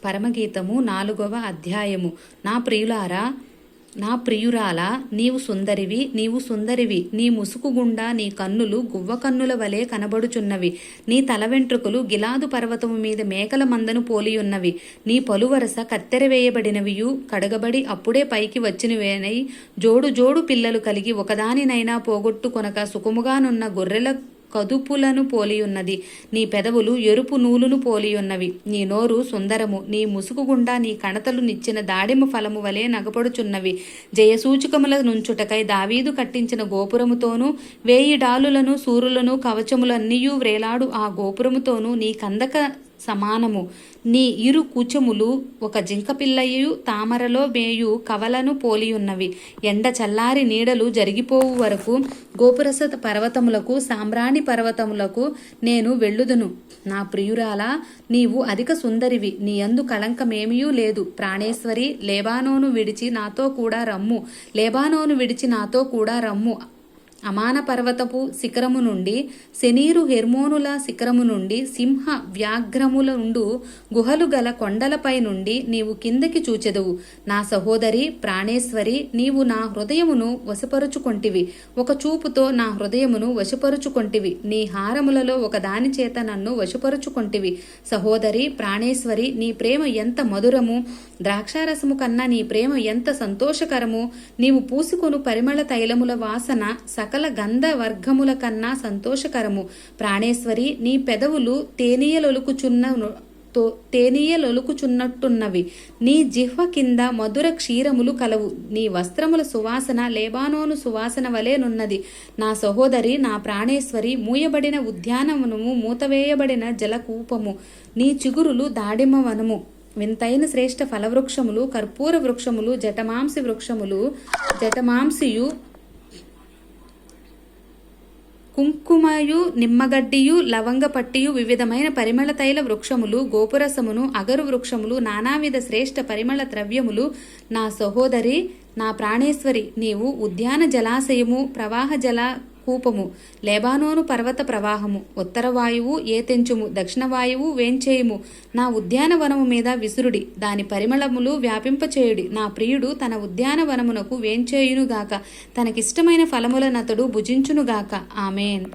పరమగీతము 4వ అధ్యాయము. నా ప్రియురాలా, నీవు సుందరివి, నీవు సుందరివి. నీ ముసుకు గుండా నీ కన్నులు గువ్వ కన్నుల వలె కనబడుచున్నవి. నీ తల వెంట్రుకలు గిలాదు పర్వతము మీద మేకల మందను పోలియున్నవి. నీ పలువరస కత్తెరవేయబడినవియు కడగబడి అప్పుడే పైకి వచ్చినవేనై జోడు జోడు పిల్లలు కలిగి ఒకదానినైనా పోగొట్టుకొనక సుఖముగానున్న గొర్రెల కదుపులను పోలియున్నది. నీ పెదవులు ఎరుపు నూలును పోలియున్నవి. నీ నోరు సుందరము. నీ ముసుగు గుండా నీ కణతలు నిచ్చిన దాడిమ ఫలము వలె నగపడుచున్నవి. జయసూచకముల నుంచుటకై దావీదు కట్టించిన గోపురముతోనూ 1000 డాలులను సూరులను కవచములన్నీయూ వ్రేలాడు ఆ గోపురముతోనూ నీ కందక సమానము. నీ ఇరు కూచములు ఒక జింకపిల్లయు తామరలో మేయు కవలను పోలియున్నవి. ఎండ చల్లారి నీడలు జరిగిపోవు వరకు గోపురస పర్వతములకు సాంబ్రాణి పర్వతములకు నేను వెళ్ళుదును. నా ప్రియురాలా, నీవు అధిక సుందరివి, నీ యందు కళంకమేమియూ లేదు. ప్రాణేశ్వరి, లేబానోను విడిచి నాతో కూడా రమ్ము, లేబానోను విడిచి నాతో కూడా రమ్ము. అమాన పర్వతపు శిఖరము నుండి, శనీరు హెర్మోనుల శిఖరము నుండి, సింహ వ్యాఘ్రముల నుండు గుహలు గల కొండలపై నుండి నీవు కిందకి చూచెదవు. నా సహోదరి ప్రాణేశ్వరి, నీవు నా హృదయమును వశపరుచుకొంటివి. ఒక చూపుతో నా హృదయమును వశపరుచుకొంటివి. నీ హారములలో ఒక దాని చేత నన్ను వశపరుచుకొంటివి. సహోదరి ప్రాణేశ్వరి, నీ ప్రేమ ఎంత మధురము! ద్రాక్షారసము కన్నా నీ ప్రేమ ఎంత సంతోషకరము! నీవు పూసుకొను పరిమళ తైలముల వాసన సకల గంధ వర్గముల కన్నా సంతోషకరము. ప్రాణేశ్వరి, నీ పెదవులు తేనీయలొలుకుచున్నట్టున్నవి. నీ జిహ్వ కింద మధుర క్షీరములు కలవు. నీ వస్త్రముల సువాసన లేబానోను సువాసన వలెనున్నది. నా సహోదరి, నా ప్రాణేశ్వరి, మూయబడిన ఉద్యానవనము, మూతవేయబడిన జలకూపము, నీ చిగురులు దాడిమ వనము, వింతైన శ్రేష్ఠ ఫలవృక్షములు, కర్పూర వృక్షములు, జటమాంసియు కుంకుమయు, నిమ్మగడ్డియు, లవంగ పట్టియు, వివిధమైన పరిమళ తైల వృక్షములు, గోపురసమును, అగరు వృక్షములు, నానావిధ శ్రేష్ఠ పరిమళ ద్రవ్యములు. నా సహోదరి, నా ప్రాణేశ్వరి, నీవు ఉద్యాన జలాశయము, ప్రవాహ జల కూపము, లేబానోను పర్వత ప్రవాహము, ఉత్తర వాయువు ఏతెంచుము, దక్షిణ వాయువు వేంచేయుము. నా ఉద్యానవనము మీద విసురుడి, దాని పరిమళములు వ్యాపింపచేయుడి. నా ప్రియుడు తన ఉద్యానవనమునకు వేంచేయునుగాక, తనకిష్టమైన ఫలములనతడు భుజించునుగాక. ఆమేన్.